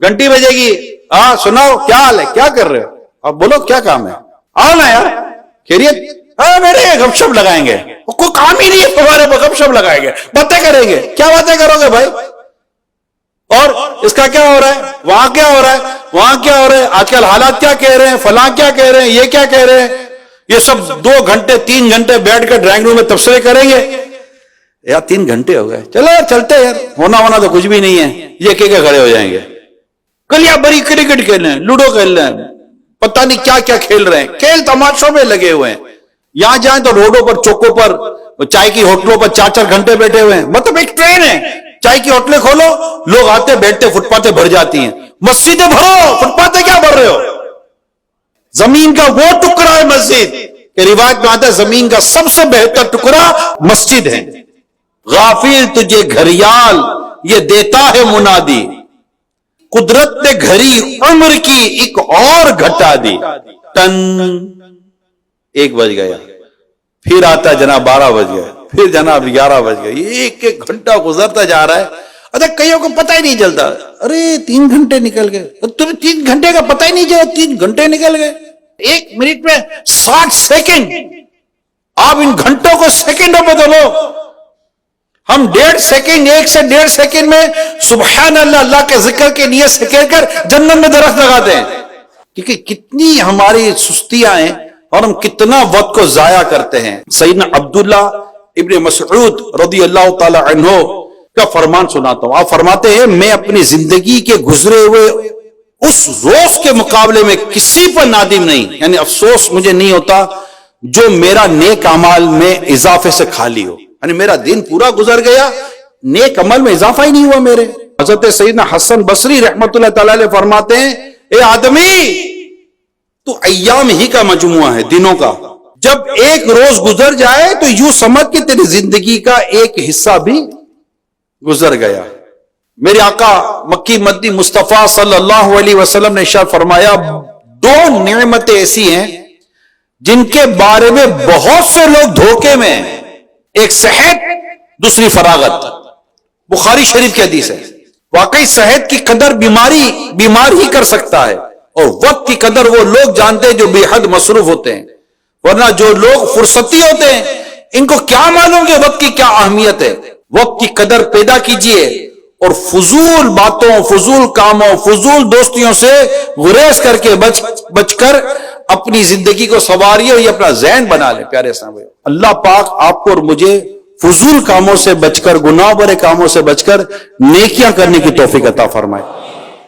گھنٹی بجے گی، ہاں سناؤ کیا حال ہے، کیا کر رہے ہو، اب بولو کیا کام ہے، آؤ نا یار، خیریت، ہاں میرے گپ شپ لگائیں گے، کوئی کام ہی نہیں ہے تمہارے پاس، گپ شپ لگائیں گے، باتیں کریں گے، کیا باتیں کرو گے بھائی، اور اس کا کیا ہو رہا ہے، وہاں کیا ہو رہا ہے، وہاں کیا ہو رہا ہے، آج کل حالات کیا کہہ رہے ہیں، فلاں کیا کہہ رہے ہیں، یہ کیا کہہ رہے ہیں، یہ سب 2 گھنٹے 3 گھنٹے بیٹھ کر ڈرائنگ روم میں تبصرے کریں گے، یا 3 گھنٹے ہو گئے، چلو یار چلتے یار، ہونا تو کچھ بھی نہیں ہے، یہ کہہ کے کھڑے ہو جائیں گے، کل یا بڑی کرکٹ کھیل رہے ہیں، لوڈو کھیل رہے ہیں، پتہ نہیں کیا کیا کھیل رہے ہیں، کھیل تماشوں میں لگے ہوئے ہیں، یہاں جائیں تو روڈوں پر چوکوں پر چائے کی ہوٹلوں پر 4 گھنٹے بیٹھے ہوئے ہیں، مطلب ایک ٹرین ہے، چائے کی ہوٹلیں کھولو، لوگ آتے بیٹھتے، فٹ پاتھیں بھر جاتی ہیں، مسجدیں بھرو، فٹ پاتھیں کیا بھر رہے ہو، زمین کا وہ ٹکڑا ہے مسجد کہ روایت میں آتا ہے زمین کا سب سے بہتر ٹکڑا مسجد ہے، غافل تجھے گھڑیال یہ دیتا ہے منادی، قدرت نے گھڑی عمر کی ایک اور گھٹا دی، ٹن 1 بج گیا، پھر آتا جناب 12 بج گئے، پھر جناب 11 بج گئے، ایک گھنٹہ گزرتا جا رہا ہے، اچھا کئیوں کو پتہ ہی نہیں چلتا، ارے 3 گھنٹے نکل گئے، تمہیں 3 گھنٹے کا پتہ ہی نہیں چلا، 3 گھنٹے نکل گئے، 1 منٹ میں 60 سیکنڈ، آپ ان گھنٹوں کو سیکنڈوں میں بدلو، ہم 1.5 سیکنڈ 1 سے 1.5 سیکنڈ میں سبحان اللہ، اللہ کے ذکر کے نیت سے کہہ کر جنت میں درخت لگاتے ہیں، کیونکہ کتنی ہماری سستیاں ہیں اور ہم کتنا وقت کو ضائع کرتے ہیں۔ سیدنا عبداللہ ابن مسعود رضی اللہ تعالی عنہ کا فرمان سناتا ہوں، آپ فرماتے ہیں میں اپنی زندگی کے گزرے ہوئے اس روز کے مقابلے میں کسی پر نادم نہیں، یعنی افسوس مجھے نہیں ہوتا جو میرا نیک اعمال میں اضافے سے خالی ہو، یعنی میرا دن پورا گزر گیا، نیک عمل میں اضافہ ہی نہیں ہوا میرے۔ حضرت سیدنا حسن بصری رحمت اللہ تعالی علیہ فرماتے ہیں اے آدمی تو ایام ہی کا مجموعہ ہے، دنوں کا، جب ایک روز گزر جائے تو یوں سمجھ کہ تیری زندگی کا ایک حصہ بھی گزر گیا۔ میرے آقا مکی مدنی مصطفیٰ صلی اللہ علیہ وسلم نے ارشاد فرمایا 2 نعمتیں ایسی ہیں جن کے بارے میں بہت سے لوگ دھوکے میں ہیں، ایک صحت، دوسری فراغت، بخاری شریف کی حدیث ہے، واقعی صحت کی قدر بیمار ہی کر سکتا ہے، اور وقت کی قدر وہ لوگ جانتے ہیں جو بے حد مصروف ہوتے ہیں، ورنہ جو لوگ فرصتی ہوتے ہیں ان کو کیا معلوم کہ وقت کی کیا اہمیت ہے۔ وقت کی قدر پیدا کیجئے اور فضول باتوں، فضول کاموں، فضول دوستیوں سے گریز کر کے بچ کر اپنی زندگی کو سنواریے اور یہ اپنا ذہن بنا لے۔ پیارے اسلام، اللہ پاک آپ کو اور مجھے فضول کاموں سے بچ کر، گناہ برے کاموں سے بچ کر نیکیاں کرنے کی توفیق عطا فرمائے۔